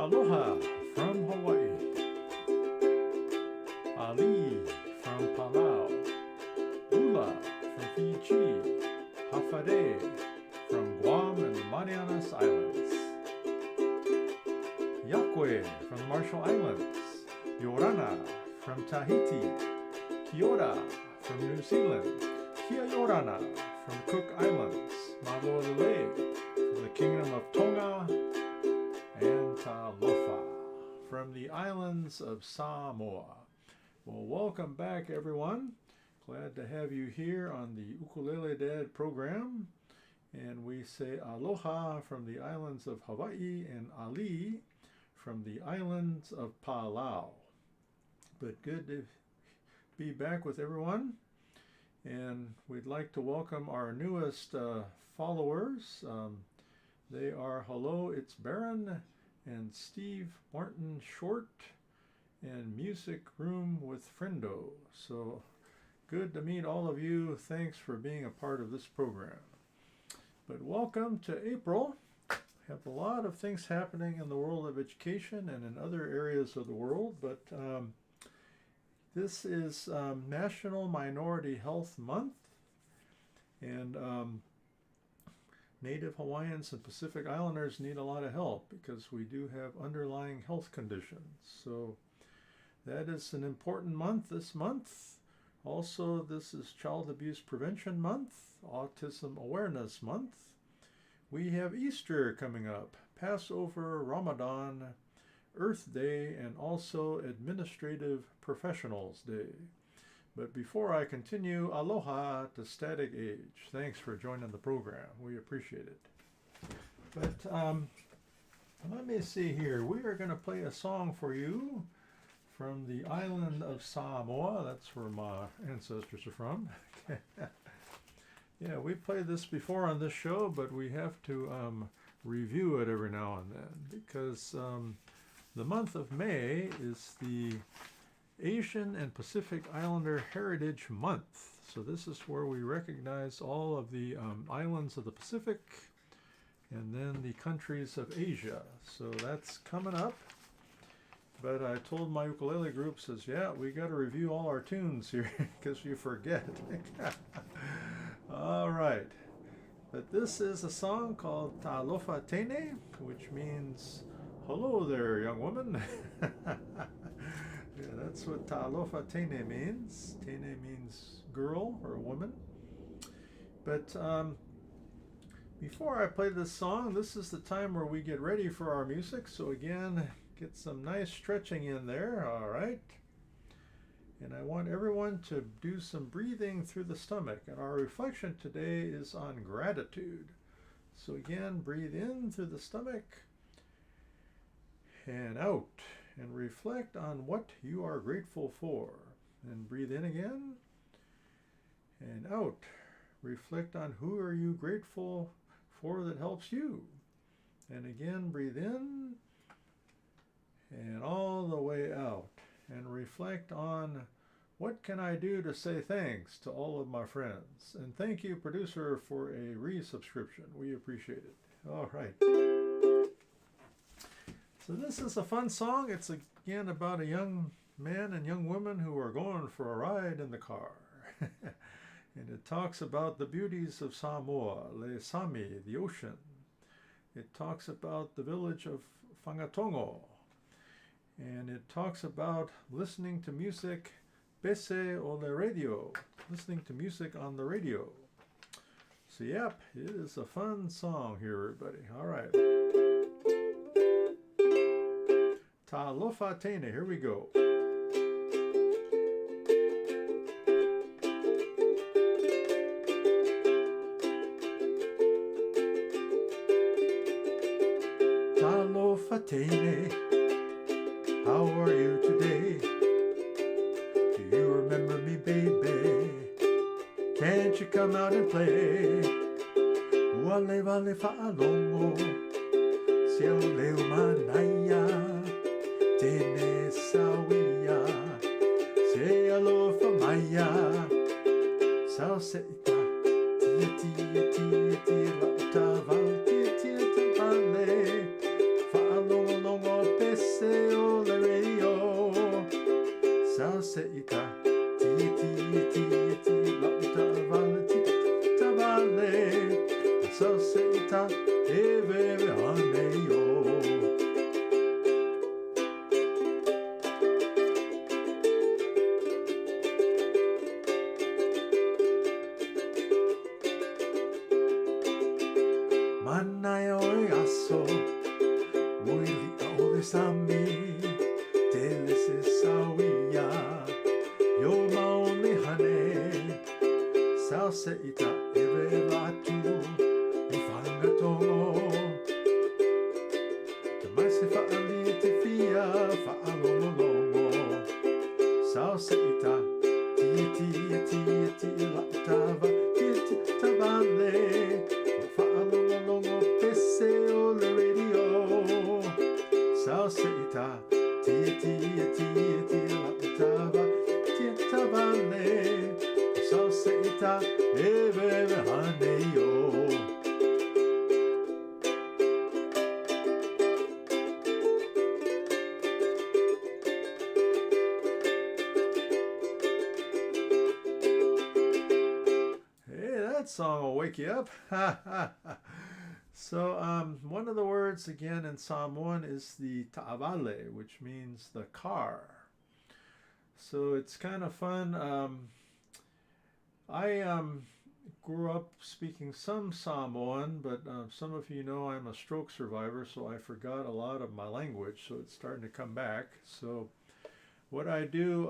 Aloha from Hawaii, Alii from Palau, Ula from Fiji, Hafade from Guam and the Marianas Islands, Yakwe from the Marshall Islands, Yorana from Tahiti, Kiora from New Zealand, Kia Yorana from the Cook Islands, Malolele from the Kingdom of Tonga, and Talofa from the islands of Samoa. Well, welcome back, everyone. Glad to have you here on the Ukulele Dad program. And we say aloha from the islands of Hawaii and Alii from the islands of Palau. But good to be back with everyone. And we'd like to welcome our newest followers. They are Hello, It's Baron and Steve Martin Short and Music Room with Friendo. So good to meet all of you. Thanks for being a part of this program. But welcome to April. We have a lot of things happening in the world of education and in other areas of the world, but this is National Minority Health Month, and Native Hawaiians and Pacific Islanders need a lot of help because we do have underlying health conditions. So that is an important month this month. Also, this is Child Abuse Prevention Month, Autism Awareness Month. We have Easter coming up, Passover, Ramadan, Earth Day, and also Administrative Professionals Day. But before I continue, aloha to Static Age. Thanks for joining the program. We appreciate it. But let me see here. We are going to play a song for you from the island of Samoa. That's where my ancestors are from. Yeah, we played this before on this show, but we have to review it every now and then because the month of May is the Asian and Pacific Islander Heritage Month. So this is where we recognize all of the islands of the Pacific and then the countries of Asia. So that's coming up. But I told my ukulele group, says, yeah, we got to review all our tunes here because you forget. All right. But this is a song called Talofa Tene, which means, hello there, young woman. Yeah, that's what Talofa Tene means. Tene means girl or woman. But before I play this song, this is the time where we get ready for our music. So again, get some nice stretching in there, all right? And I want everyone to do some breathing through the stomach. And our reflection today is on gratitude. So again, breathe in through the stomach and out. And reflect on what you are grateful for. And breathe in again and out. Reflect on who are you grateful for that helps you. And again, breathe in and all the way out. And reflect on what can I do to say thanks to all of my friends. And thank you, producer, for a resubscription. We appreciate it. All right. So this is a fun song. It's again about a young man and young woman who are going for a ride in the car. And it talks about the beauties of Samoa, Le Sami, the ocean. It talks about the village of Whangatongo. And it talks about listening to music, Pese o le radio, listening to music on the radio. So yep, it is a fun song here, everybody. All right. Talofa Tene, here we go. Talofa Tene, how are you today? Do you remember me, baby? Can't you come out and play? Wale wale fa'alongo, siau leu manaya. Tene sawia, se alofa maya, sao se ita, tia tia tia tia la ta val tia tia ta vale, fa alongo longo pe Manai oi aso, Oili aole sami, Telese sawia, Yo maoli hane, Salsa ita eve atu, Ifanga tongo, Tamase fa'ali te fia, fa'alongolongo, Salsa ita, tia latava, tia tavale, fa'alongolongo pese o le radio, Salsa ita, tia latava, tia tavale, Salsa ita, eve haneyo. That song will wake you up. So one of the words again in Samoan is the ta'avale, which means the car. So it's kind of fun. I grew up speaking some Samoan, but some of you know I'm a stroke survivor, so I forgot a lot of my language, so it's starting to come back. So what I do,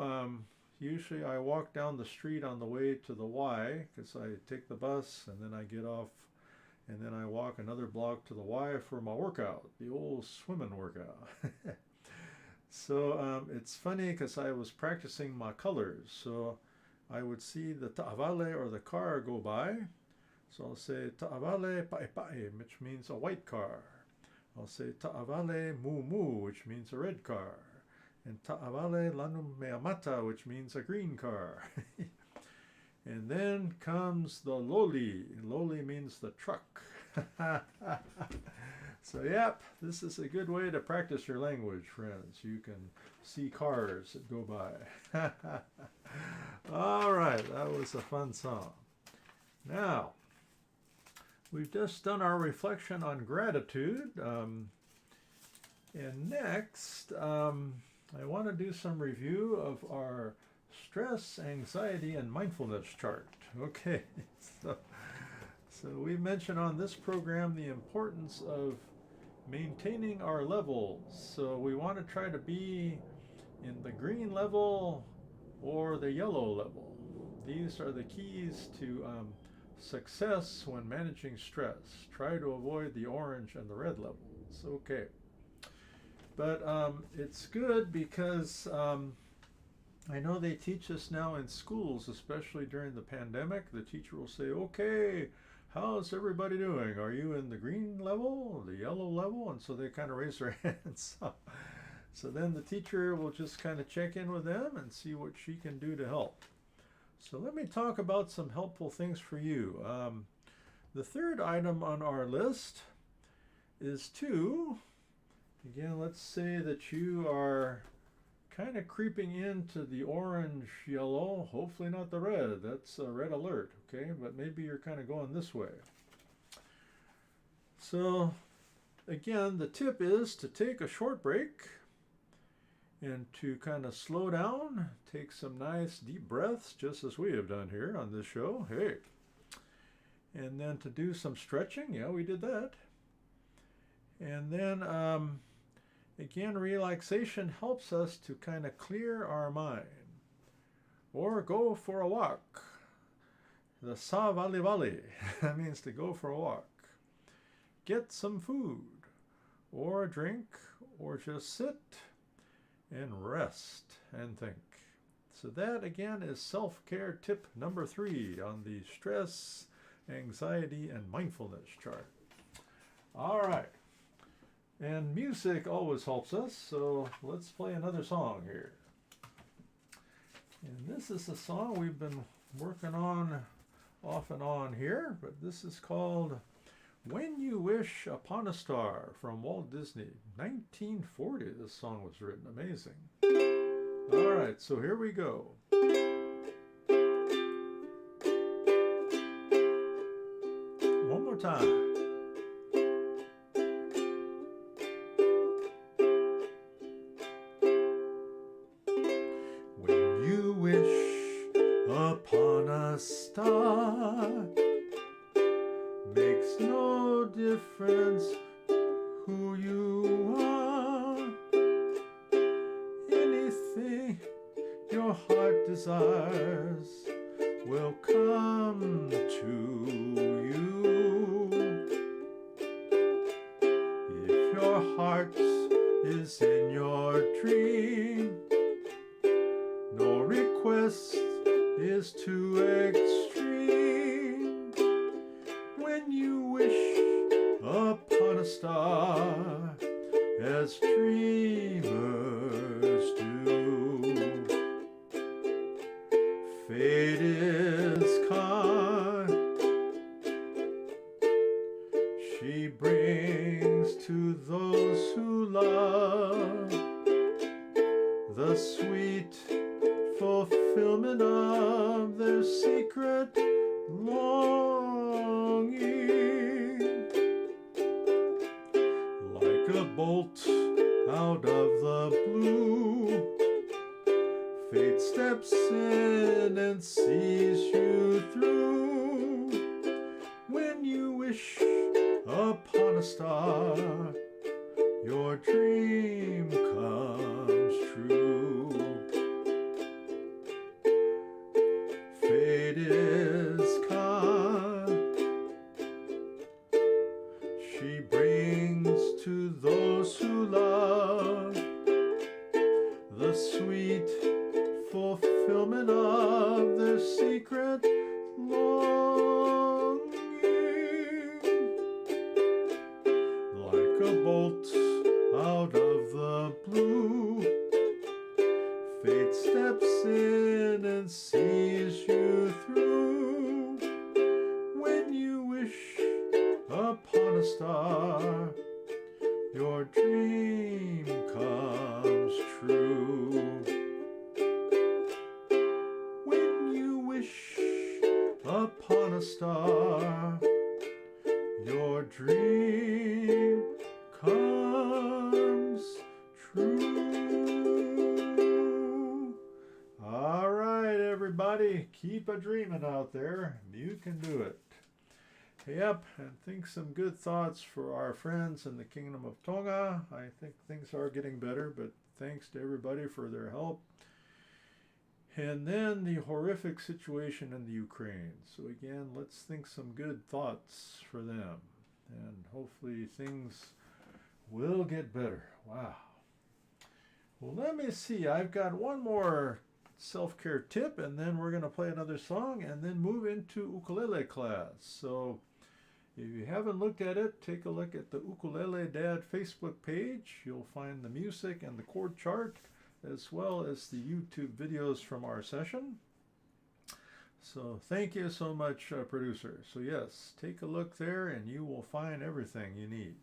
usually I walk down the street on the way to the Y, because I take the bus and then I get off and then I walk another block to the Y for my workout, the old swimming workout. So it's funny because I was practicing my colors. So I would see the ta'avale or the car go by. So I'll say ta'avale pae, which means a white car. I'll say ta'avale mu, which means a red car. And ta'avale lanu meamata, which means a green car. And then comes the loli. Loli means the truck. So yep, this is a good way to practice your language, friends. You can see cars that go by. All right, that was a fun song. Now, we've just done our reflection on gratitude. And next, I want to do some review of our stress, anxiety, and mindfulness chart. Okay, so we mentioned on this program the importance of maintaining our levels. So we want to try to be in the green level or the yellow level. These are the keys to success when managing stress. Try to avoid the orange and the red levels. Okay. But it's good because I know they teach us now in schools, especially during the pandemic. The teacher will say, okay, how's everybody doing? Are you in the green level, the yellow level? And so they kind of raise their hands. So then the teacher will just kind of check in with them and see what she can do to help. So let me talk about some helpful things for you. The third item on our list is to, again, let's say that you are kind of creeping into the orange, yellow, hopefully not the red. That's a red alert, okay? But maybe you're kind of going this way. So again, the tip is to take a short break and to kind of slow down, take some nice deep breaths, just as we have done here on this show. Hey. And then to do some stretching. Yeah, we did that. And then again, relaxation helps us to kind of clear our mind or go for a walk. The sa vali vali, that means to go for a walk. Get some food or a drink or just sit and rest and think. So that again is self-care tip number 3 on the stress, anxiety, and mindfulness chart. All right. And music always helps us, so let's play another song here. And this is a song we've been working on off and on here, but this is called When You Wish Upon a Star from Walt Disney. 1940 this song was written. Amazing. All right, so here we go. One more time. Upon a star makes no no difference who you are. Anything your heart desires will come to you. If your heart is in your dream, no request is too extreme. When you wish upon a star, as dreamers do, fate is kind. She brings to those who love the sweet fulfillment of their secret longing. Like a bolt out of the blue, fate steps in and sees you through. When you wish upon a star, your dream comes true. Fate is kind. She brings to those who love the sweet fulfillment of their secret longing. Like a bolt out of the blue, fate steps in and sees you through. When you wish upon a star, your dream comes true. When you wish upon a star, your dream comes true. All right, everybody, keep a dreaming out there. You can do it. Yep, and think some good thoughts for our friends in the Kingdom of Tonga. I think things are getting better, but thanks to everybody for their help. And then the horrific situation in the Ukraine. So again, let's think some good thoughts for them. And hopefully things will get better. Wow. Well, let me see. I've got one more self-care tip, and then we're going to play another song and then move into ukulele class. So if you haven't looked at it, take a look at the Ukulele Dad Facebook page. You'll find the music and the chord chart, as well as the YouTube videos from our session. So thank you so much, producer. So yes, take a look there and you will find everything you need.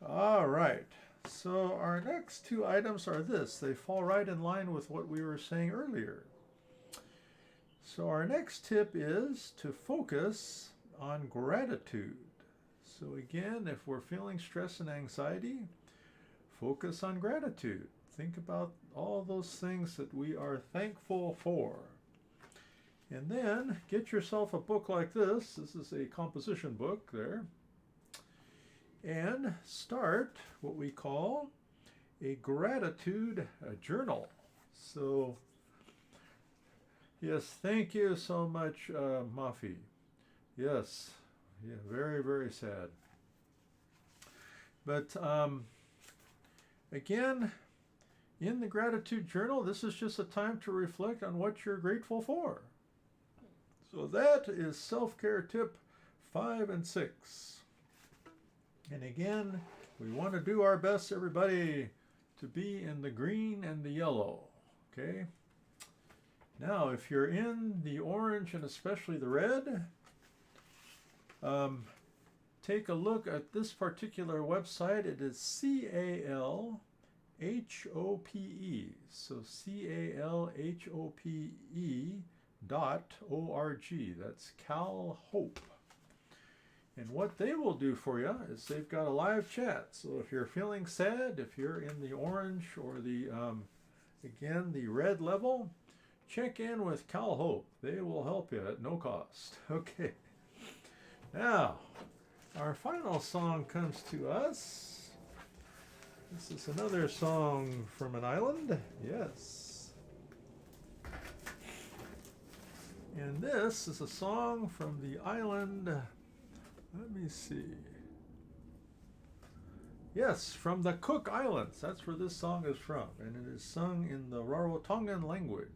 All right. So our next two items are this. They fall right in line with what we were saying earlier. So our next tip is to focus on gratitude. So again, if we're feeling stress and anxiety, focus on gratitude. Think about all those things that we are thankful for. And then get yourself a book like this. This is a composition book there. And start what we call a gratitude journal. So, yes, thank you so much, Mafi. Yes, yeah, very, very sad. But again, in the gratitude journal, this is just a time to reflect on what you're grateful for. So that is self-care tip 5 and 6. And again, we want to do our best, everybody, to be in the green and the yellow. Okay? Now, if you're in the orange and especially the red, take a look at this particular website. It is CALHOPE. So CALHOPE.org. That's Cal Hope. And what they will do for you is they've got a live chat. So if you're feeling sad, if you're in the orange or the, again, the red level, check in with Cal Hope. They will help you at no cost. Okay. Now, our final song comes to us. This is another song from an island. Yes. And this is a song from the island. Let me see. Yes, from the Cook Islands. That's where this song is from. And it is sung in the Rarotongan language.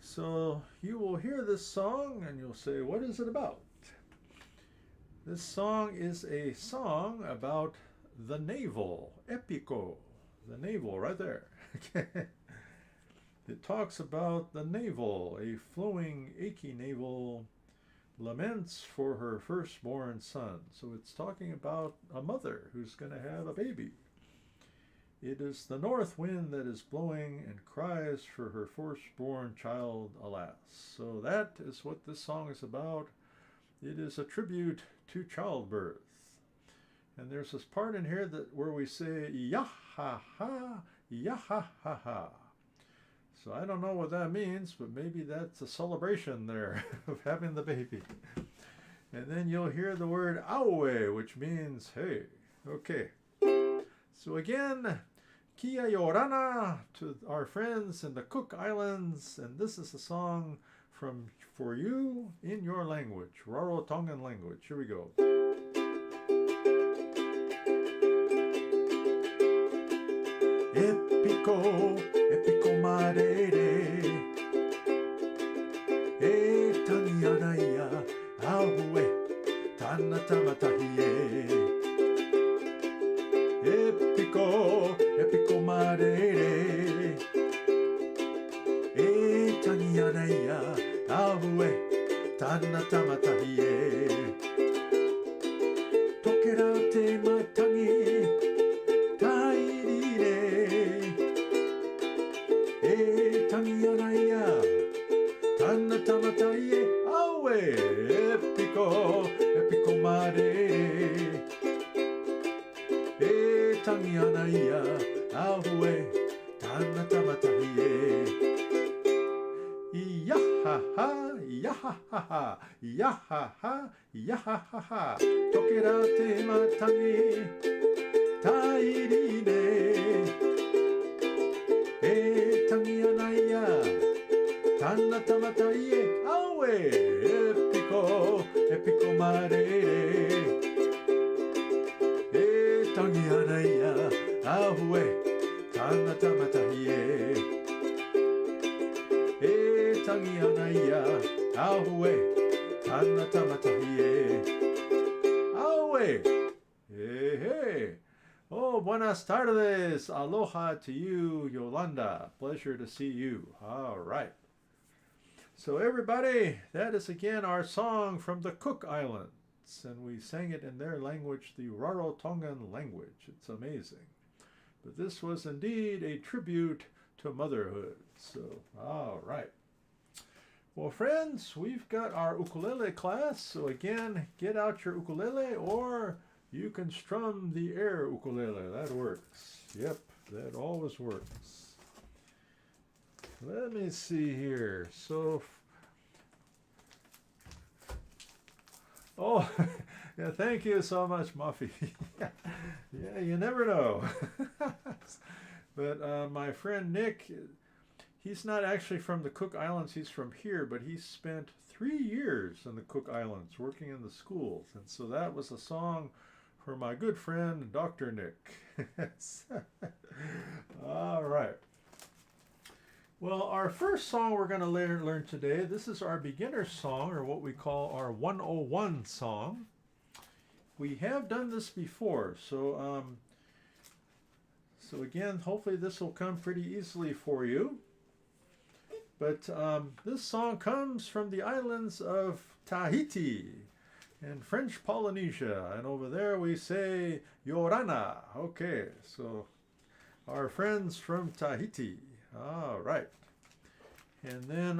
So you will hear this song and you'll say, what is it about? This song is a song about the navel, epico, the navel right there. It talks about the navel, a flowing, achy navel, laments for her firstborn son. So it's talking about a mother who's going to have a baby. It is the north wind that is blowing and cries for her firstborn child, alas. So that is what this song is about. It is a tribute to childbirth. And there's this part in here where we say, ya-ha-ha, ya-ha-ha-ha. So I don't know what that means, but maybe that's a celebration there of having the baby. And then you'll hear the word aue, which means hey. Okay. So again, kia yorana to our friends in the Cook Islands, and this is a song for you in your language, Rarotongan language. Here we go. Epico, epico marere, e tanianaya, aue, tanatamatahiye. Epico, epico marere, e tanianaya, aue, tanatamatahiye. Tokera te matangi, Tangianaya, Tanatamataye, awe, epico, epico mare, Tangianaya, awe, Tanatamataye, yahaha, yahaha, yahaha, yahaha, tokera te matangi, tairine. Tangianaya, Tanatamataye, awe, epico, epico marere. Tangianaya, awe, Tanatamataye. Tangianaya, awe, Tanatamataye. Awe, hey, hey. Oh, buenas tardes. Aloha to you, Yolanda. Pleasure to see you. All right. So everybody, that is again our song from the Cook Islands. And we sang it in their language, the Rarotongan language. It's amazing. But this was indeed a tribute to motherhood. So, all right. Well, friends, we've got our ukulele class. So again, get out your ukulele, or you can strum the air ukulele. That works. Yep, that always works. Let me see here. So, oh, yeah, thank you so much, Muffy. Yeah, you never know. But my friend Nick, he's not actually from the Cook Islands, he's from here, but he spent 3 years in the Cook Islands working in the schools. And so that was a song for my good friend, Dr. Nick. All right. Well, our first song we're going to learn today, this is our beginner song, or what we call our 101 song. We have done this before, so again, hopefully this will come pretty easily for you. But this song comes from the islands of Tahiti in French Polynesia, and over there we say Yorana. Okay, so our friends from Tahiti. All right. And then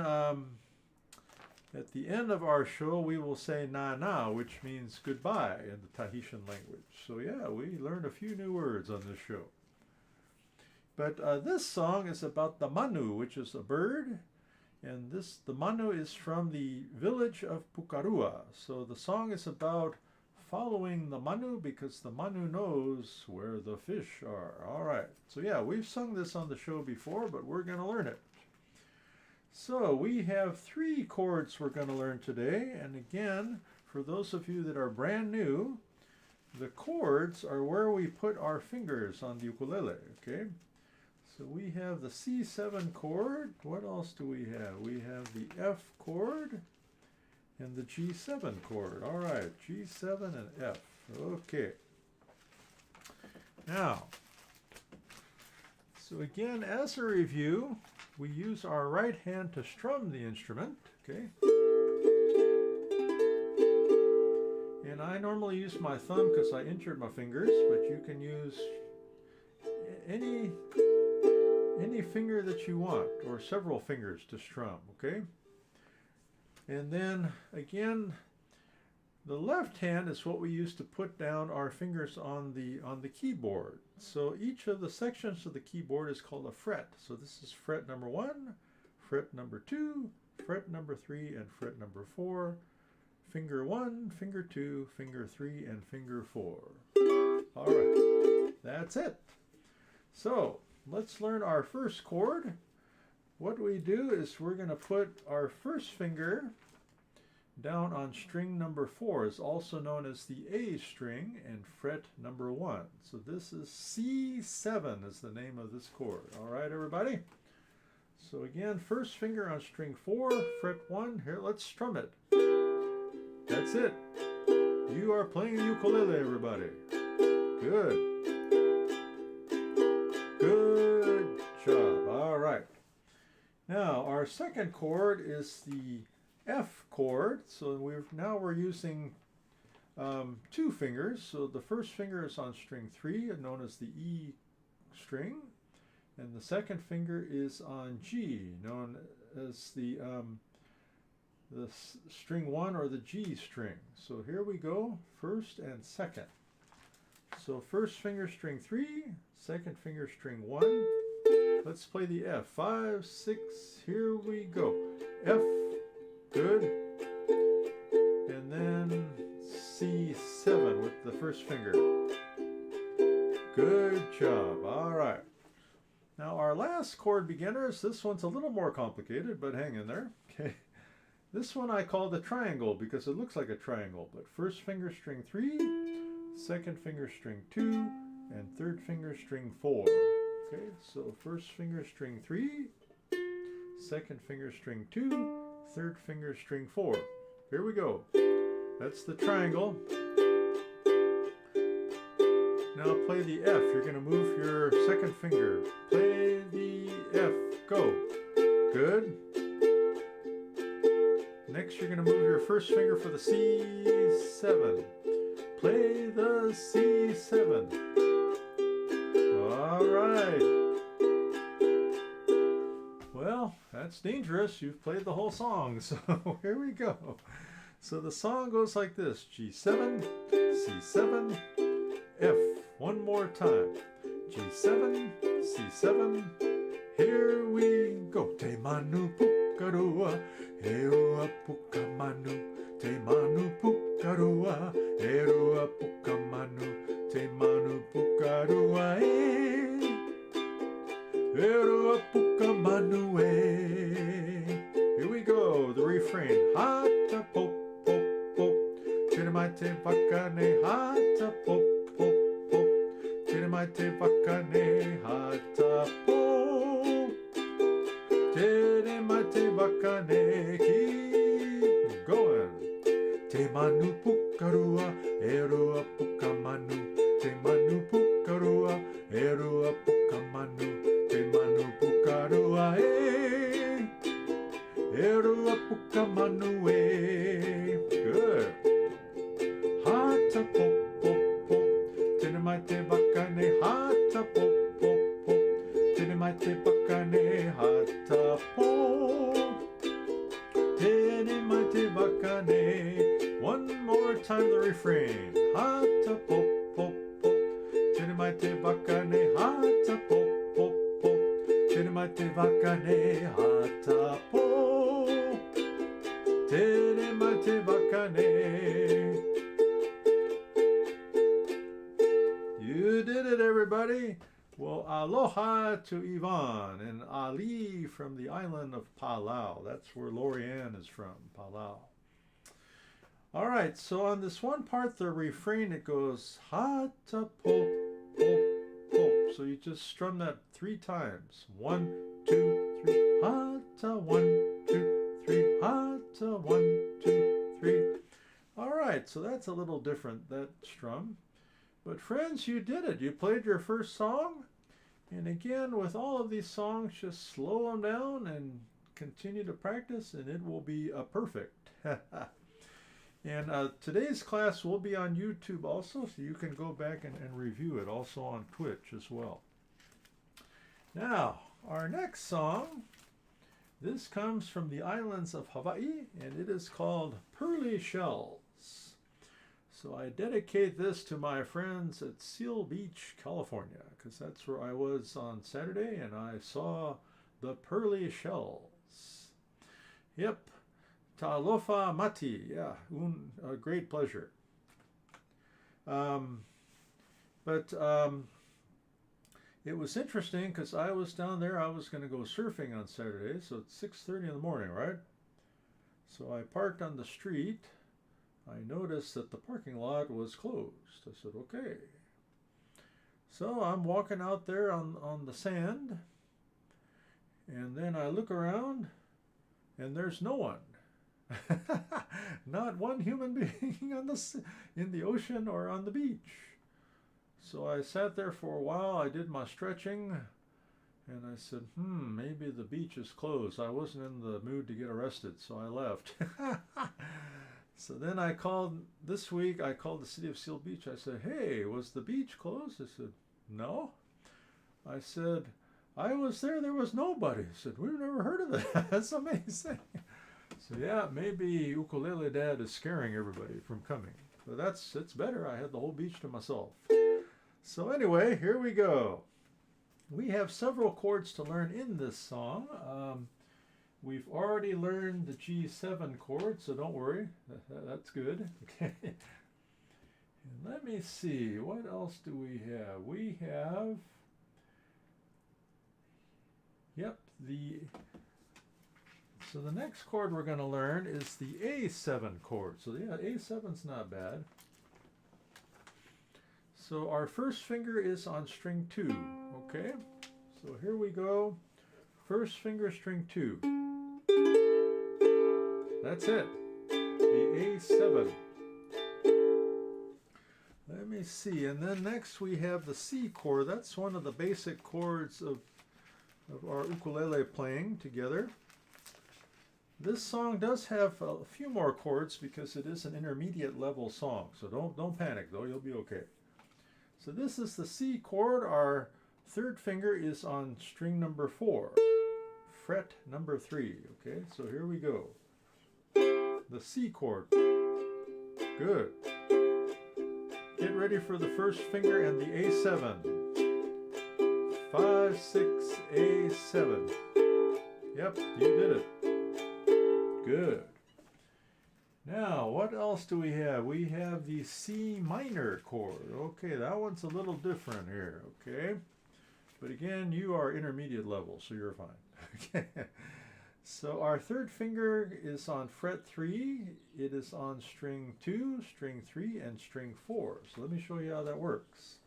at the end of our show, we will say na na, which means goodbye in the Tahitian language. So yeah, we learned a few new words on this show. But this song is about the manu, which is a bird. And the manu is from the village of Pukarua. So the song is about following the manu because the manu knows where the fish are. All right. So yeah, we've sung this on the show before, but we're going to learn it. So we have 3 chords we're going to learn today. And again, for those of you that are brand new, the chords are where we put our fingers on the ukulele, okay? So we have the C7 chord. What else do we have? We have the F chord and the G7 chord. All right, G7 and F. Okay. Now, so again, as a review, we use our right hand to strum the instrument, okay? And I normally use my thumb because I injured my fingers, but you can use any finger that you want, or several fingers to strum, okay? And then again, the left hand is what we use to put down our fingers on the keyboard. So each of the sections of the keyboard is called a fret. So this is fret number 1, fret number 2, fret number 3, and fret number 4. Finger 1, finger 2, finger 3, and finger 4. All right, that's it. So let's learn our first chord. What we do is we're going to put our first finger down on string number 4, is also known as the A string, and fret number 1. So this is C7 is the name of this chord. All right, everybody? So again, first finger on string 4, fret 1. Here, let's strum it. That's it. You are playing the ukulele, everybody. Good. Good job. All right. Now, our second chord is the F chord. So we're using 2 fingers. So the first finger is on string 3, known as the E string, and the second finger is on G, known as the string 1 or the G string. So here we go, first and second. So first finger string 3, second finger string 1. Let's play the F. 5, 6, here we go. F, good. And then C7 with the first finger. Good job. All right. Now our last chord, beginners, this one's a little more complicated, but hang in there. Okay. This one I call the triangle because it looks like a triangle, but first finger string 3, second finger string 2, and third finger string 4. Okay, so first finger string 3, second finger string 2, third finger string 4. Here we go. That's the triangle. Now play the F. You're going to move your second finger. Play the F. Go. Good. Next, you're going to move your first finger for the C7. Play the C7. All right. Well, that's dangerous. You've played the whole song. So here we go. So the song goes like this. G7, C7, F. One more time. G7, C7. Here we go. Te manu pukarua, eroa pukamanu. Te manu pukarua, eroa pukamanu. Te manu pukarua, eroa pukamanu. Here we go. The refrain. Hata pop pop pop. Tiramaite vakane. Hata pop pop pop. Tiramaite vakane. Hata pop. Tiramaite vakane. Keep going. Te manu pukarua, eroa pukamanu. Te manu pukarua, eroa pukamanu. Te manu pukarua, eroa pukamanu. Good. Hata pop pop pop. Tinamaite bakane. Hata pop pop pop. Tinamaite bakane. Hata pop. Tinamaite bakane. One more time the refrain. Hata pop pop pop. Tinamaite bakane. Hata pop pop pop. Tinamaite bakane. Hata pop. Tinamaite bakane. Well, aloha to Yvonne and Alii from the island of Palau. That's where Lorianne is from, Palau. All right, so on this one part, the refrain, it goes ha ta pop pop pop. So you just strum that 3 times. 1, 2, 3. Ha ta 1, 2, 3. Ha ta 1, 2, 3. All right, so that's a little different, that strum. But friends, you did it. You played your first song. And again, with all of these songs, just slow them down and continue to practice, and it will be perfect. And today's class will be on YouTube also, so you can go back and review it, also on Twitch as well. Now, our next song, this comes from the islands of Hawaii, and it is called Pearly Shells. So I dedicate this to my friends at Seal Beach, California, because that's where I was on Saturday, and I saw the pearly shells. Yep. Talofa mati. Yeah, a great pleasure. It was interesting because I was down there. I was going to go surfing on Saturday, so it's 6:30 in the morning, right? So I parked on the street. I noticed that the parking lot was closed. I said, okay. So I'm walking out there on the sand, and then I look around, and there's no one. Not one human being in the ocean or on the beach. So I sat there for a while. I did my stretching, and I said, maybe the beach is closed. I wasn't in the mood to get arrested, so I left. So then this week I called the city of Seal Beach. I said, hey, was the beach closed? They said, no. I said, I was there was nobody. I said, we've never heard of that. That's amazing. So yeah, maybe Ukulele Dad is scaring everybody from coming. But it's better. I had the whole beach to myself. So anyway, here we go. We have several chords to learn in this song. We've already learned the G7 chord, so don't worry. That's good. Okay. And let me see, what else do we have? We have, so the next chord we're going to learn is the A7 chord. So yeah, A7's not bad. So our first finger is on string 2, okay? So here we go. First finger, string 2. That's it, the A7. Let me see, and then next we have the C chord. That's one of the basic chords of our ukulele playing together. This song does have a few more chords because it is an intermediate level song. So don't panic though, you'll be okay. So this is the C chord. Our third finger is on string number 4, fret number 3. Okay, so here we go. The C chord. Good. Get ready for the first finger and the A7. 5, 6, A7. Yep, you did it. Good. Now, what else do we have? We have the C minor chord. Okay, that one's a little different here, okay? But again, you are intermediate level, so you're fine. Okay. So our third finger is on fret 3. It is on string 2, string 3, and string 4. So let me show you how that works.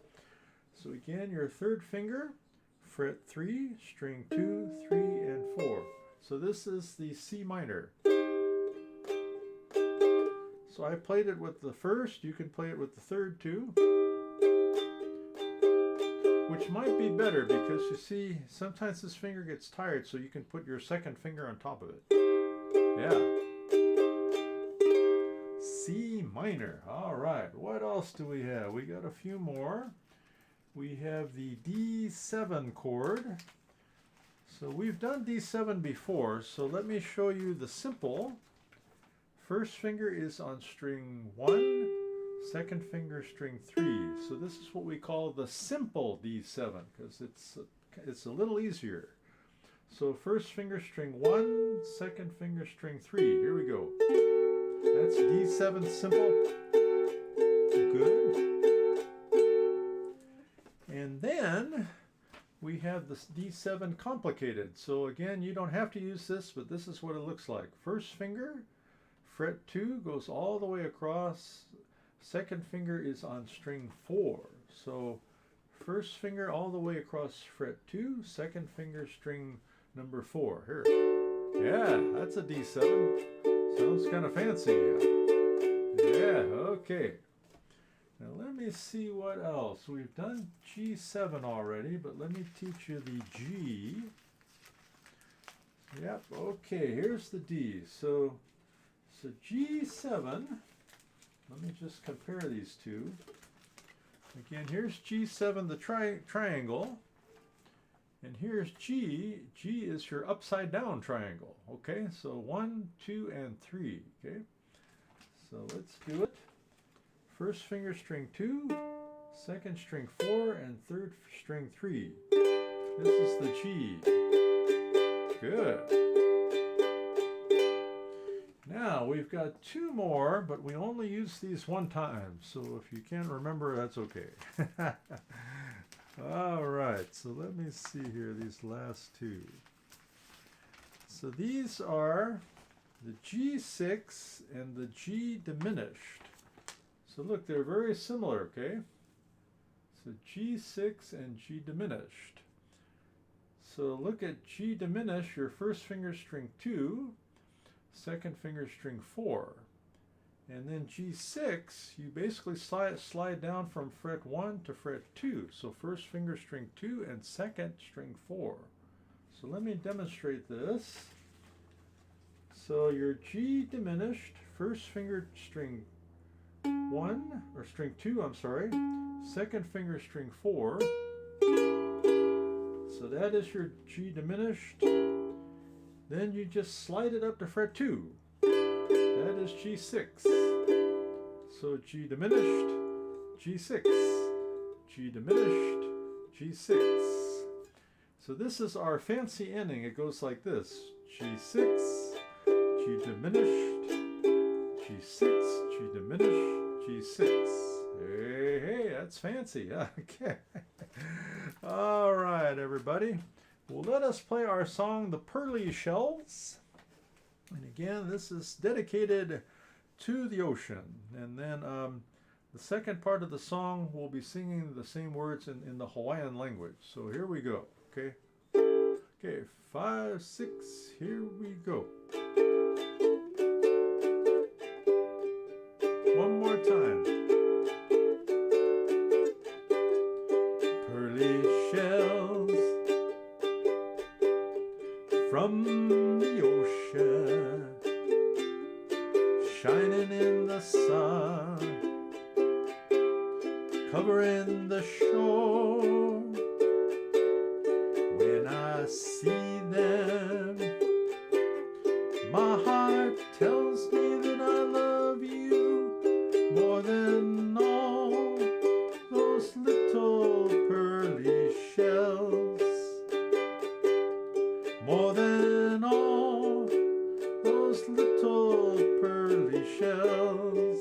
So again, your third finger, fret 3, string 2, 3, and 4. So this is the C minor. So I played it with the first. You can play it with the third too. Which might be better because you see, sometimes this finger gets tired, so you can put your second finger on top of it. Yeah. C minor. All right. What else do we have? We got a few more. We have the D7 chord. So we've done D7 before, so let me show you the simple. First finger is on string 1, second finger string 3. So this is what we call the simple D7 because it's a little easier. So first finger string 1, second finger string 3. Here we go. That's D7 simple. Good. And then we have this D7 complicated. So again, you don't have to use this, but this is what it looks like. First finger, fret 2 goes all the way across. Second finger is on string 4. So first finger all the way across fret 2, second finger string number 4. Here. Yeah, that's a D7. Sounds kind of fancy. Yeah, okay. Now let me see what else. We've done G7 already, but let me teach you the G. Yep, okay, here's the D. So G7, let me just compare these two. Again, here's G7, the triangle. And here's G. G is your upside down triangle. Okay, so 1, 2, and 3. Okay, so let's do it. First finger string 2, second string 4, and third string 3. This is the G. Good. Now we've got 2 more, but we only use these one time. So if you can't remember, that's okay. All right, so let me see here, these last 2. So these are the G6 and the G diminished. So look, they're very similar, okay? So G6 and G diminished. So look at G diminished, your first finger string 2, second finger string 4. And then G6, you basically slide down from fret 1 to fret 2. So first finger string 2 and second string 4. So let me demonstrate this. So your G diminished, first finger string 1, or string 2, I'm sorry, second finger string 4. So that is your G diminished. Then you just slide it up to fret 2. That is G6. So G diminished, G6, G diminished, G6. So this is our fancy ending. It goes like this. G6, G diminished, G6, G diminished, G6. Hey, that's fancy. Okay. All right, everybody. Well, let us play our song, The Pearly Shells. And again, this is dedicated to the ocean. And then the second part of the song, we'll be singing the same words in the Hawaiian language. So here we go, okay? Okay, 5, 6, here we go. One more time. Pearly shells from the ocean, shining in the sun, covering the shore. When I see them, my heart tells me that I love you more than all those little pearly shells, more than all those little pearly shells.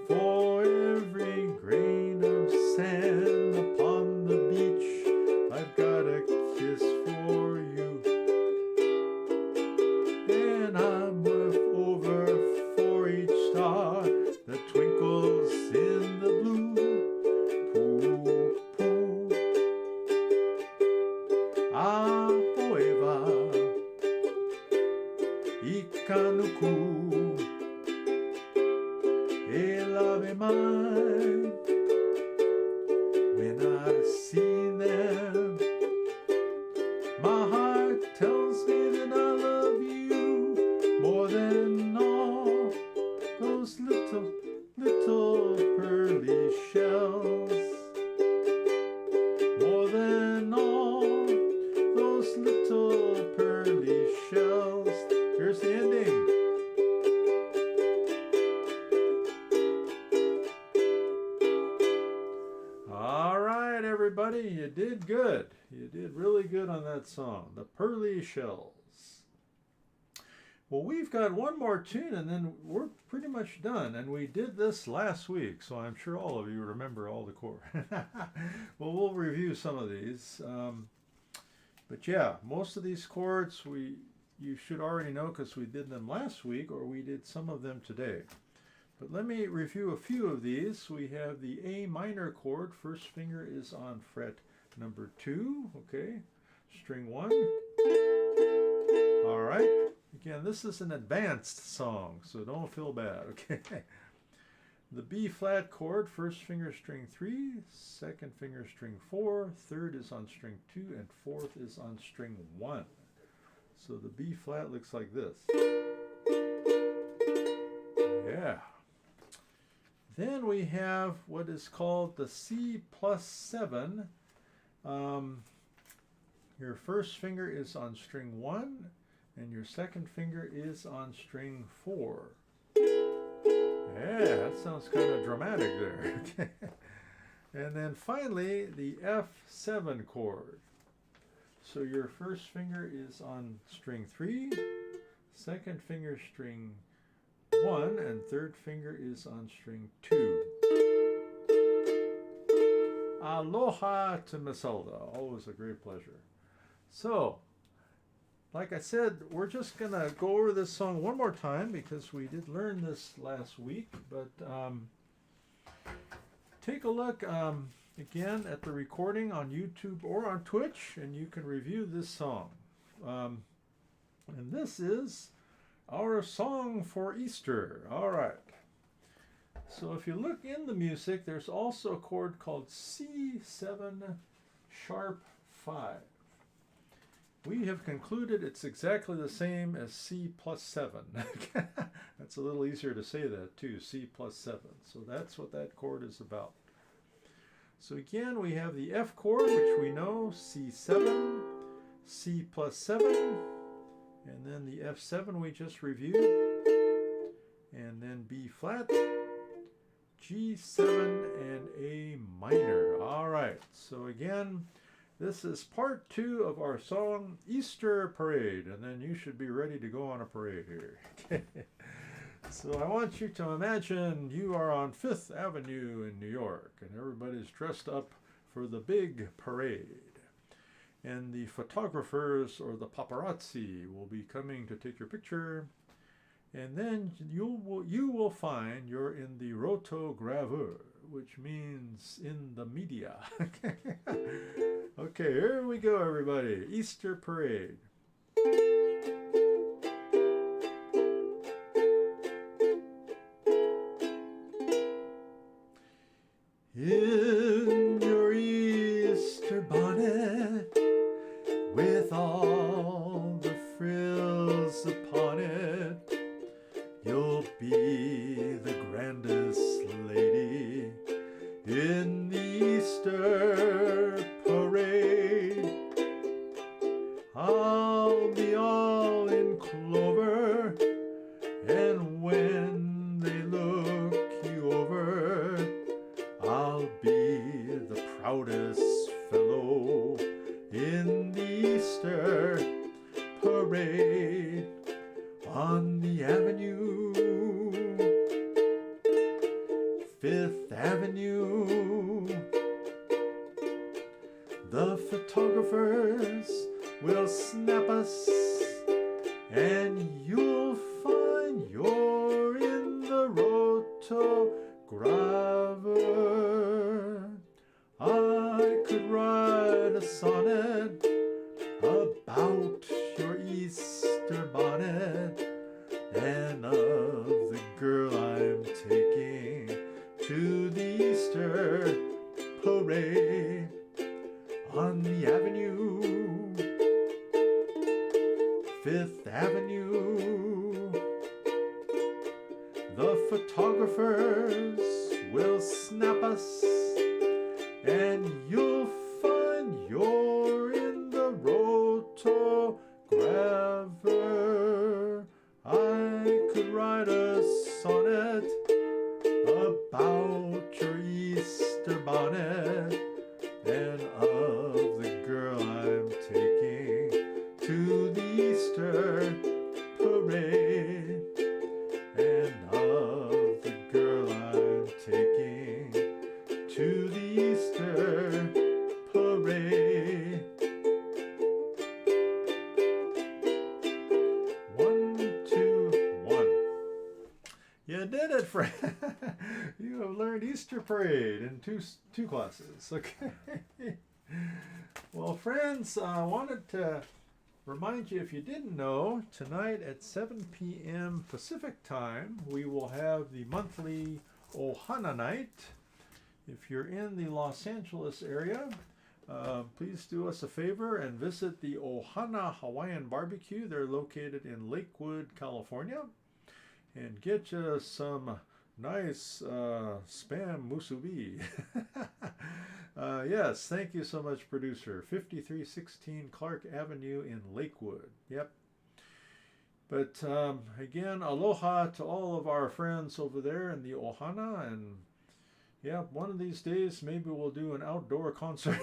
For every grain of sand upon the beach, I've got a kiss for you, and I'm worth over for each star that twinkles in the blue. Poo, poo. Ahoeva, ikanuku, elave mai. When I see them, my heart tells me that I love you more than all those little pearly shells, more than all those little pearly shells. Here's the ending. All right, everybody, you did good. You did really good on that song, The Pearly Shells. Well, we've got one more tune and then we're pretty much done. And we did this last week, so I'm sure all of you remember all the chords. Well, we'll review some of these. But yeah, most of these chords you should already know because we did them last week or we did some of them today. But let me review a few of these. We have the A minor chord. First finger is on fret number 2, okay? String 1. All right. Again, this is an advanced song, so don't feel bad, okay? The B flat chord, first finger string 3, second finger string 4, third is on string 2, and fourth is on string 1. So the B flat looks like this. Yeah. Then we have what is called the C+7. Your first finger is on string 1, and your second finger is on string 4. Yeah, that sounds kind of dramatic there. And then finally, the F7 chord. So your first finger is on string 3, second finger string 1, and third finger is on string 2. Aloha to Matilda. Always a great pleasure. So, like I said, we're just going to go over this song one more time because we did learn this last week. But take a look again at the recording on YouTube or on Twitch, and you can review this song. And this is our song for Easter. All right. So if you look in the music, there's also a chord called C7 sharp 5. We have concluded it's exactly the same as C+7. That's a little easier to say that too, C+7. So that's what that chord is about. So again, we have the F chord, which we know, C7, C+7, and then the F7 we just reviewed, and then B flat, G7, and A minor. All right, so again, this is part 2 of our song, Easter Parade, and then you should be ready to go on a parade here. So I want you to imagine you are on 5th Avenue in New York, and everybody's dressed up for the big parade. And the photographers or the paparazzi will be coming to take your picture, and then you will find you're in the rotogravure, which means in the media. Okay, here we go, everybody. Easter Parade. In your Easter bonnet, with all the frills upon it, you'll be the grandest lady in the Easter parade. I'll be all in clover, and when they look you over, I'll be the proudest fellow in the Easter parade. On the avenue, 5th Avenue, the photographers will snap us, and you'll find you're in the rotogravure. I could write a sonnet about your Easter bonnet, and of the girl I'm taking to the Easter parade. On the avenue, 5th Avenue, the photographers will snap us, and you'll find you're in the rotogravure. I could write a sonnet about your Easter bonnet, and of the girl I'm taking to the Easter parade. You did it, friend. You have learned Easter Parade in two classes. Okay. Well, friends, I wanted to remind you, if you didn't know, tonight at 7 p.m. Pacific time, we will have the monthly Ohana night. If you're in the Los Angeles area, please do us a favor and visit the Ohana Hawaiian Barbecue. They're located in Lakewood, California. And get you some nice spam musubi. Yes, thank you so much, producer. 5316 Clark Avenue in Lakewood. Yep. But again, aloha to all of our friends over there in the Ohana. And yeah, one of these days, maybe we'll do an outdoor concert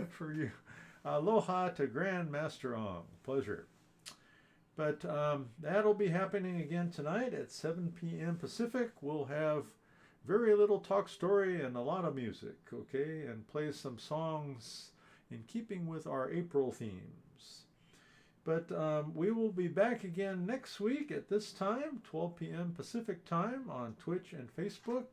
for you. Aloha to Grandmaster Ong. Pleasure. But that'll be happening again tonight at 7 p.m. Pacific. We'll have very little talk story and a lot of music, okay? And play some songs in keeping with our April themes. But we will be back again next week at this time, 12 p.m. Pacific time on Twitch and Facebook.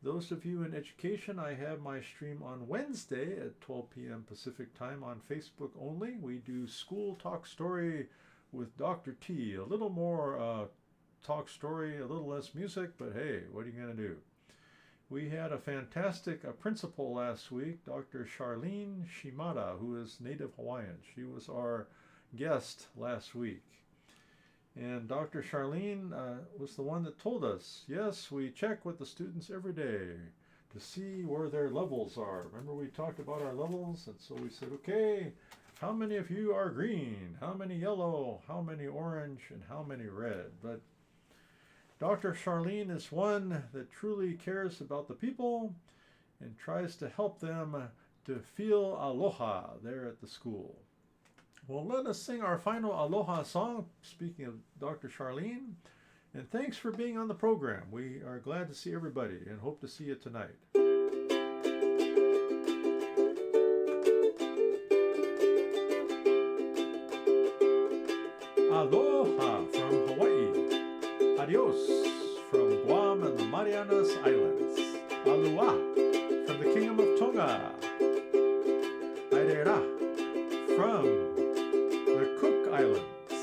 Those of you in education, I have my stream on Wednesday at 12 p.m. Pacific time on Facebook only. We do school talk story with Dr. T. A little more talk story, a little less music, but hey, what are you going to do? We had a fantastic principal last week, Dr. Charlene Shimada, who is Native Hawaiian. She was our guest last week. And Dr. Charlene was the one that told us, yes, we check with the students every day to see where their levels are. Remember we talked about our levels? And so we said, okay, how many of you are green? How many yellow? How many orange? And how many red? But Dr. Charlene is one that truly cares about the people and tries to help them to feel aloha there at the school. Well, let us sing our final aloha song, speaking of Dr. Charlene. And thanks for being on the program. We are glad to see everybody and hope to see you tonight. Aloha from Hawaii. Adios from Guam and the Marianas Islands. Aloha from the Kingdom of Tonga. Airera from the Cook Islands.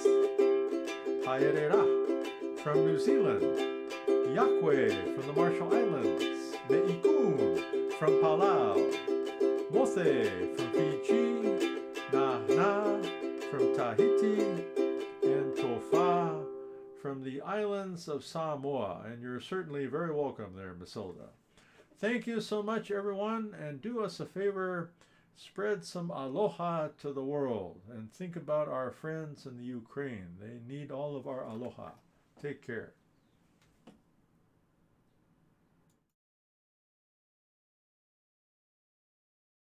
Haerera from New Zealand. Yakwe from the Marshall Islands. Me'ikun from Palau. Mothe from Fiji. Nahna from Tahiti. And Tofa from the islands of Samoa. And you're certainly very welcome there, Matilda. Thank you so much, everyone. And do us a favor, spread some aloha to the world. And think about our friends in the Ukraine. They need all of our aloha. Take care.